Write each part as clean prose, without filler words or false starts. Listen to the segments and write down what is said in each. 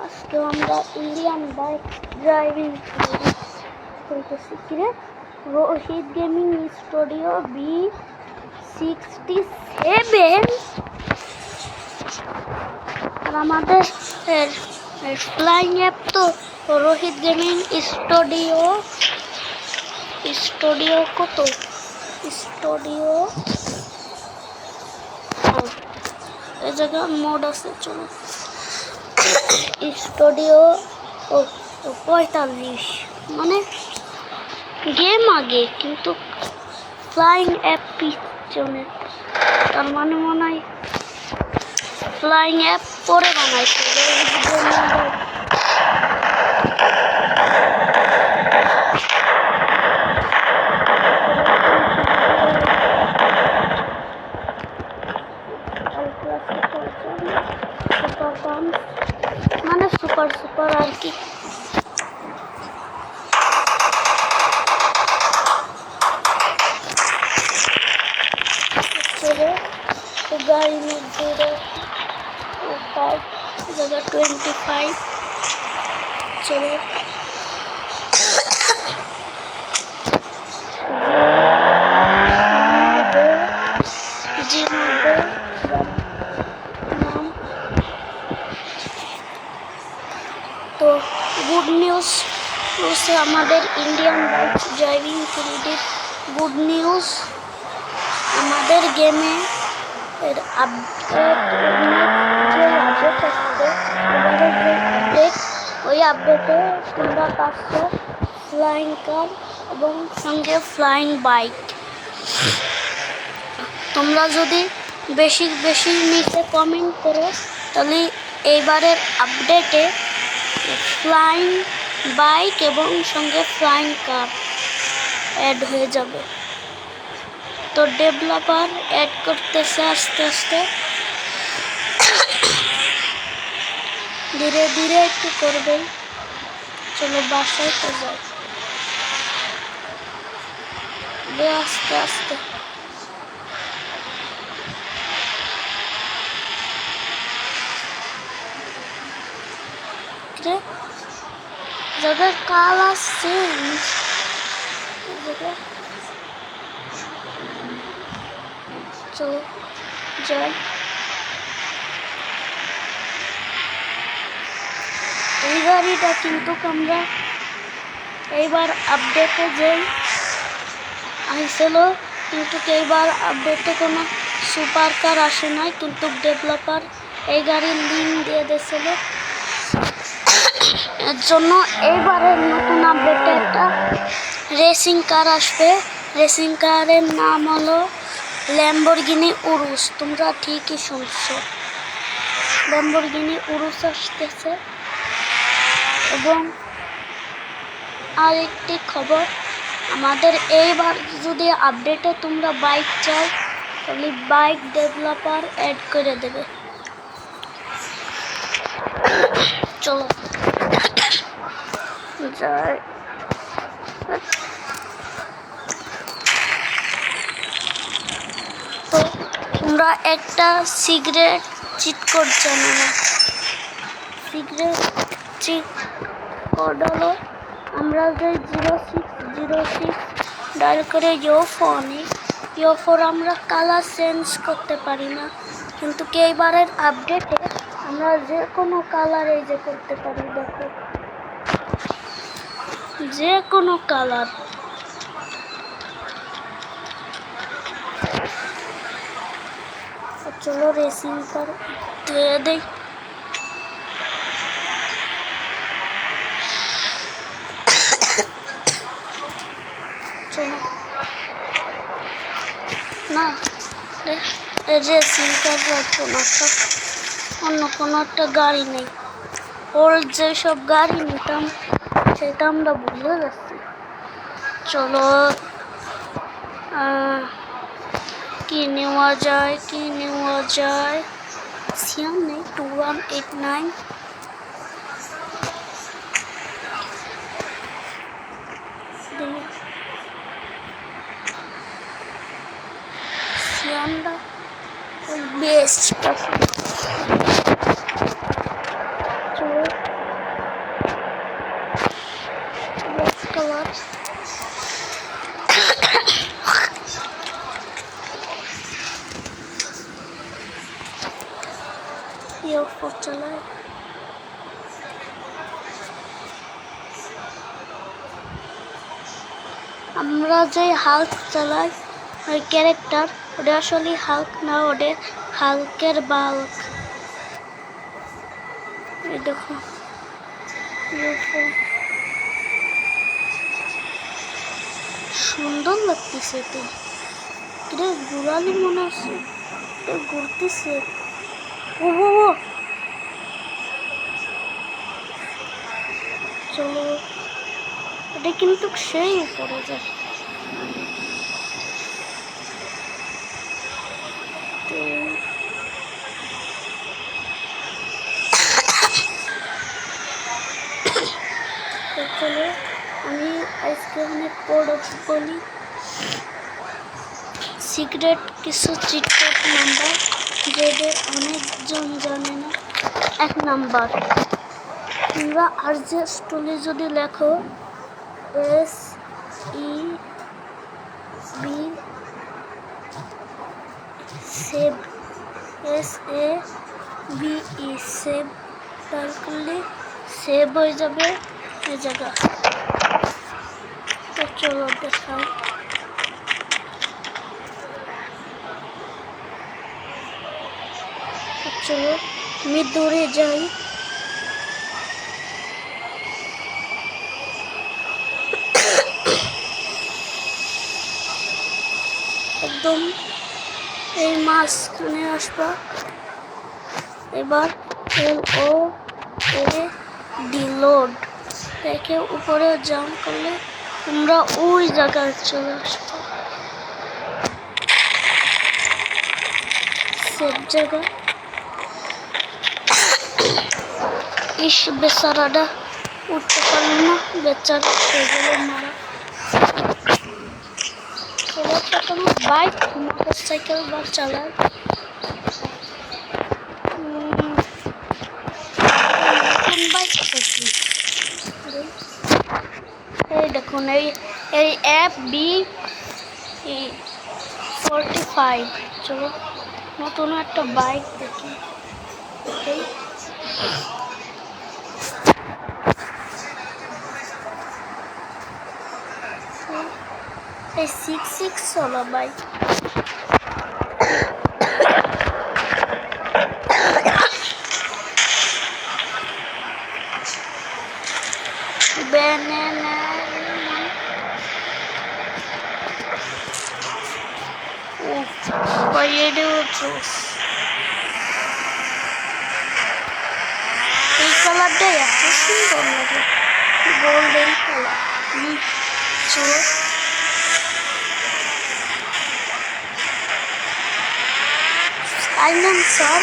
আজকে আমরা Indian bike driving করতেছি কিরে রোহিত গেমিং স্টুডিও B67 আর আমাদের ফ্লাইং অ্যাপ তো রোহিত গেমিং স্টুডিও কত স্টুডিও এই জায়গায় মোড আছে চলো স্টুডিও 45 মানে গেম আগে কিন্তু ফ্লাইং অ্যাপ পিছনে তার মানে মনে হয় ফ্লাইং অ্যাপ পরে বানাইছে মানে সুপার আর কি গাড়ি মধ্যে 25 চলো তো গুড নিউজ আমাদের Indian bike driving credit good news আমাদের গেমে এর ওই আপডেটে তোমরা পাচ্ছ ফ্লাইং কার এবং সঙ্গে ফ্লাইং বাইক। তোমরা যদি বেশি নিচে কমেন্ট করো তাহলে এইবারের আপডেটে ফ্লাইং বাইক এবং সঙ্গে ফ্লাইং কার অ্যাড হয়ে যাবে। তো ডেভেলপার অ্যাড করতেছে আস্তে আস্তে ধীরে ধীরে একটু করবেন। চলো বাসায় তো যাই আস্তে আস্তে যাদের কাল আসছে চলো যাই। এই গাড়িটা কিন্তু আমরা এইবার আপডেটে যাই আসছিল কিন্তু এইবার আপডেটে কোনো সুপার কার আসে নাই কিন্তু ডেভেলপার এই গাড়ির লিঙ্ক দিয়ে দিয়েছিল। এর জন্য এইবারের নতুন আপডেটে একটা রেসিং কার আসবে। রেসিং কারের নাম হলো ল্যাম্বরগিনি উরুস। তোমরা ঠিকই শুনছো, ল্যাম্বরগিনি উরুস আসতেছে। এবং আরেকটি খবর আমাদের এইবার যদি আপডেটে তোমরা বাইক চাও তাহলে বাইক ডেভেলপার অ্যাড করে দেবে। চলো যাই। তো তোমরা একটা সিগারেট চিট কোড জানো না? সিগারেট চিট কোড হলো আমরা যে 0606 ডায়াল করে ফোর আমরা কালার চেঞ্জ করতে পারি না কিন্তু এইবারের আপডেটে আমরা যে কোনো কালার এই যে করতে পারি। দেখো যে কোনো কালার। চলো রেসিং কার দিয়ে দেই। চলো না রেসিং কার রাখবো না, অন্য কোনো একটা গাড়ি নেই। ওল্ড যেসব গাড়ি নিতাম সেটা আমরা ভুলে যাচ্ছি। চলো কি নেওয়া যায় সিয়াম নেই 2189 সিয়ামটা বেস্ট। চলো এবার ইউফো চালাই। আমরা যে হাল্ক চালাই ওই ক্যারেক্টার, ওটা আসলে হাল্ক না, ওটা হাল্কের বাল্ক। এই দেখো ইউফো, সুন্দর লাগতেছে। তো এটা ঘুরালি মনে হচ্ছে, এটা ঘুরতেছে। ও চলো, এটা কিন্তু সেই উপরে যায়। চলো আমি আজকে অনেক বলি সিক্রেট কিছু চিটকোড নাম্বার, যেটা অনেকজন জানে না। 1 নাম্বার, তোমরা আর যে স্টোলে যদি লেখো SEB save, SAVE save, type করলে সেভ হয়ে যাবে এই জায়গা। তো চলো দেখাও। চলো আমি দৌড়ে যাই। একদম এই মাঝখানে আসবা। এবার LOAD লোড রেখে উপরে জাম্প করলে তোমরা ওই জায়গায় চলে আসবে। সেভ জায়গা। ইস বেচারাটা উঠতে পারলো না, বেচারা হয়ে গেল মারা। ছেলেটা কোনো বাইক মোটর সাইকেল বা চালায়। এই দেখুন এই FB45। চলো নতুন একটা বাইক দেখি। এই 66 চলো বাইক। এই কালারটা এত সুন্দর লাগে, গোল্ডেন কালার। চলো সাইলেন্সার।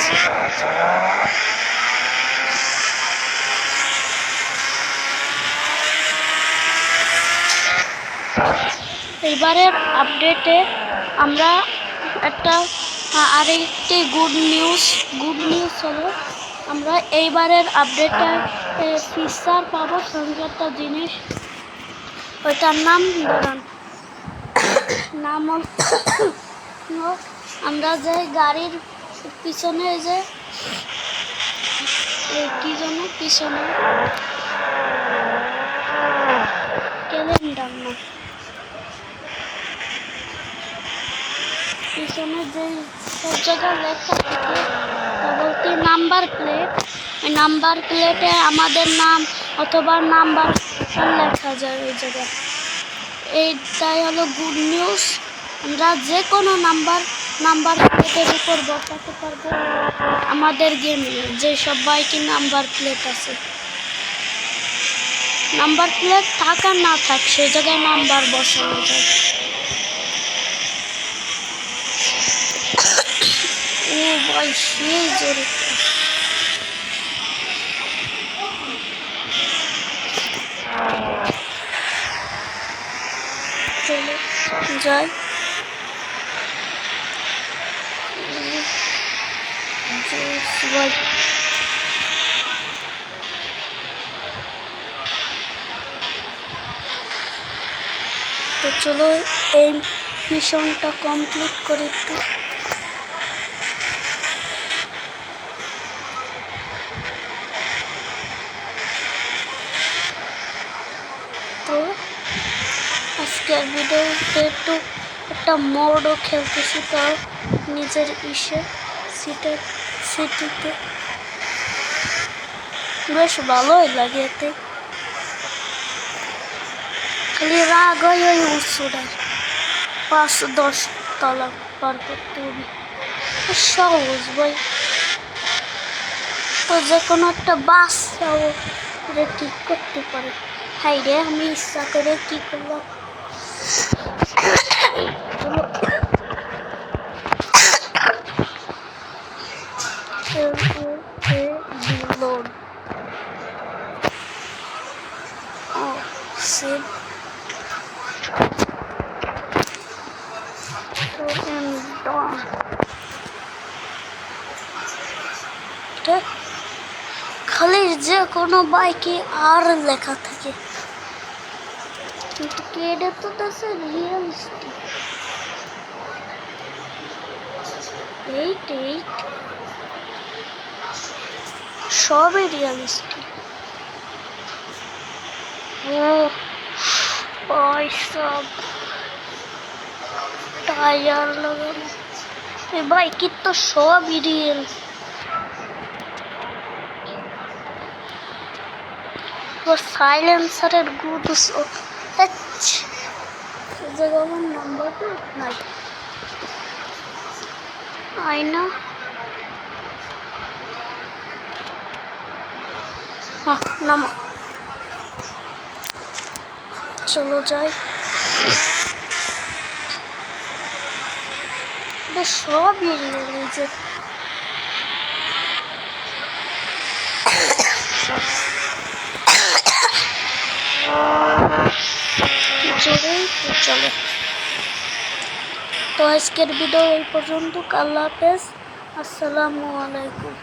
এবারের আপডেটে আমরা আরেকটি গুড নিউজ হলো আমরা এইবারের আপডেটে ফিচার পাবো সঙ্গে একটা জিনিস, ওইটার নাম ধরান নাম আমরা যে গাড়ির পিছনে যে কি যেন পিছনে ক্যালেন্ডার না, পিছনে যে সব জায়গায় লেখা থাকে তা বলতে নাম্বার প্লেট, ওই নাম্বার প্লেটে আমাদের নাম অথবা নাম্বার লেখা যায় ওই জায়গায়। এইটাই হলো গুড নিউজ। আমরা যে কোনো নাম্বার প্লেটের উপর বসাতে পারবো আমাদের গেমে, যে সব বাইকে নাম্বার প্লেট আছে। নাম্বার প্লেট থাক আর না থাক সেই জায়গায় নাম্বার বসানো যায়। ও ভাই সেই জোরে চলে যাই। তো চলো এই মিশনটা কমপ্লিট করি একটু। তো আজকের ভিডিওতে একটু একটা মোডও খেলতেছি, তাও নিজের সিটিতে বেশ ভালোই লাগে। এতে খালি রাগ হয় ওই উৎসটায় 5-10 তলা পার করতে হবে, সহজ ভাই। তো যে কোনো একটা বাচ্চাও ঠিক করতে পারে। হাই রে, আমি ইচ্ছা করে কি করলাম। Reload. Oh, save. So I'm done. খালি যে কোনো বাইকে আর লেখা থাকে, কিন্তু কেডে তো আছে রিয়েলিস্টিক। 8 সবই রিয়েলিস্টিক। ওই সব টায়ার লাগানো এই বাইকের তো সবই রিয়েল। সাইলেন্সারের গুড জায়গার নাম্বার নাই আয়না। হ্যাঁ নামা, চলো যাই। সব বেরিয়ে যে চলো। তো আজকের ভিডিও এই পর্যন্ত। আল্লাহ হাফেজ, আসসালামু আলাইকুম।